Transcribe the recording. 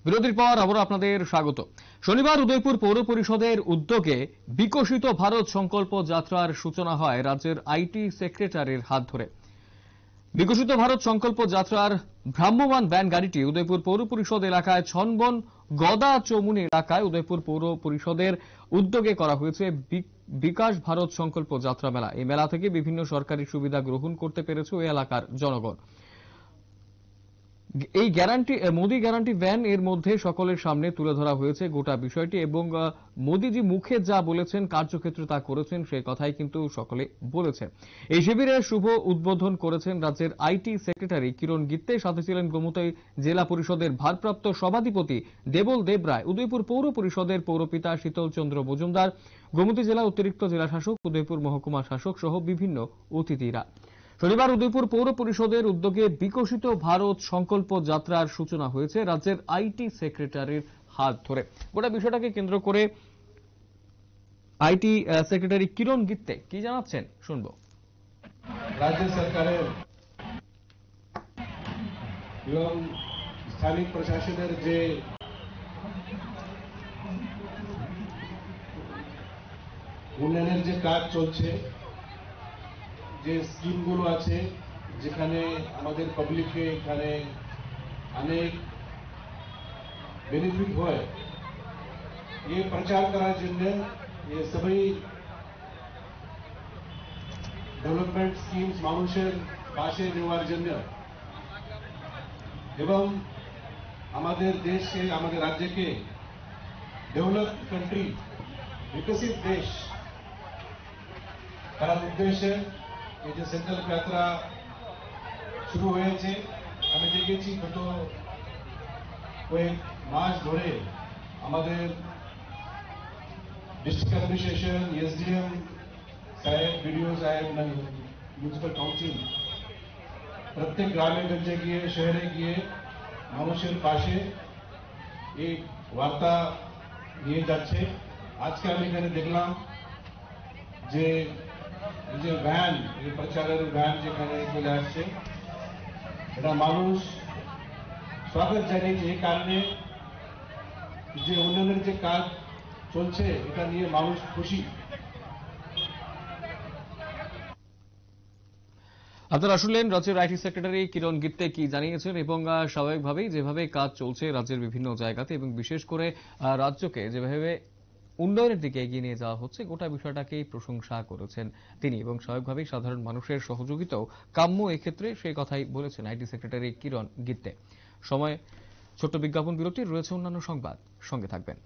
বিরতির পর আবারও আপনাদের স্বাগত। শনিবার উদয়পুর পৌর পরিষদের উদ্যোগে বিকশিত ভারত সংকল্প যাত্রার সূচনা হয় রাজ্যের আইটি সেক্রেটারির হাত ধরে। বিকশিত ভারত সংকল্প যাত্রার ভ্রাম্যমাণ ভ্যান গাড়িটি উদয়পুর পৌর পরিষদ এলাকায় ছনবন গদা চৌমুনি এলাকায় উদয়পুর পৌর পরিষদের উদ্যোগে করা হয়েছে বিকাশ ভারত সংকল্প যাত্রা মেলা। এই মেলা থেকে বিভিন্ন সরকারি সুবিধা গ্রহণ করতে পেরেছে ওই এলাকার জনগণ। এই মোদি গ্যারান্টি ভ্যান এর মধ্যে সকলের সামনে তুলে ধরা হয়েছে গোটা বিষয়টি এবং মোদিজি মুখে যা বলেছেন কার্যক্ষেত্রে তা করেছেন সেই কথাই কিন্তু সকলে বলেছে। এই শিবিরের শুভ উদ্বোধন করেছেন রাজ্যের আইটি সেক্রেটারি কিরণ গিত্তে, সাথে ছিলেন গোমতী জেলা পরিষদের ভারপ্রাপ্ত সভাধিপতি দেবল দেবরায়, উদয়পুর পৌর পরিষদের পৌরপিতা শীতল চন্দ্র মজুমদার, গোমতী জেলা অতিরিক্ত জেলা শাসক, উদয়পুর মহকুমা শাসক সহ বিভিন্ন অতিথিরা। শনিবার উদয়পুর পৌর পরিষদের উদ্যোগে বিকশিত ভারত সংকল্প যাত্রার সূচনা হয়েছে রাজ্যের আইটি সেক্রেটারির হাত ধরে। গোটা বিষয়টাকে কেন্দ্র করে আইটি সেক্রেটারি কিরণ গিত্তে কি জানাচ্ছেন শুনবো। রাজ্য সরকারের এবং স্থানীয় প্রশাসনের যে উন্নয়নের যে কাজ চলছে, যে স্কিমগুলো আছে, যেখানে আমাদের পাবলিককে এখানে অনেক বেনিফিট হয়, ये प्रचार করার জন্য ये सभी ডেভেলপমেন্ট স্কিমস মানুষের পাশে নেওয়ার জন্য এবং আমাদের দেশকে, আমাদের রাজ্যকে ডেভেলপ কান্ট্রি, বিকশিত দেশ করার উদ্দেশ্যে এই যে সংকল্প যাত্রা শুরু হয়েছে। আমি দেখেছি গত কয়েক মাস ধরে আমাদের ডিস্ট্রিক্ট অ্যাডমিনিস্ট্রেশন, এসডিএম সাহেব, বিডিও সাহেব, মিউনিসিপাল কাউন্সিল প্রত্যেক গ্রামে গঞ্জে গিয়ে, শহরে গিয়ে মানুষের পাশে এই বার্তা নিয়ে যাচ্ছে। আজকে আমি এখানে দেখলাম যে ভ্যান, এই প্রচারের ভ্যান যেখানে চলে আসছে, এটা মানুষ স্বাগত জানিয়েছে। এই কারণে যে উন্নয়নের যে কাজ চলছে এটা নিয়ে মানুষ খুশি। আপনারা শুনলেন রাজ্যের আইটি সেক্রেটারি কিরণ গিত্তে কি জানিয়েছেন এবং স্বাভাবিকভাবেই যেভাবে কাজ চলছে রাজ্যের বিভিন্ন জায়গাতে এবং বিশেষ করে রাজ্যকে যেভাবে উন্নয়নের দিকে এগিয়ে নিয়ে যাওয়া হচ্ছে গোটা বিষয়টাকেই প্রশংসা করেছেন তিনি এবং স্বাভাবিকভাবেই সাধারণ মানুষের সহযোগিতাও কাম্য এক্ষেত্রে সেই কথাই বলেছেন আইটি সেক্রেটারি কিরণ গিত্তে। সময় ছোট্ট বিজ্ঞাপন বিরতি, রয়েছে অন্যান্য সংবাদ, সঙ্গে থাকবেন।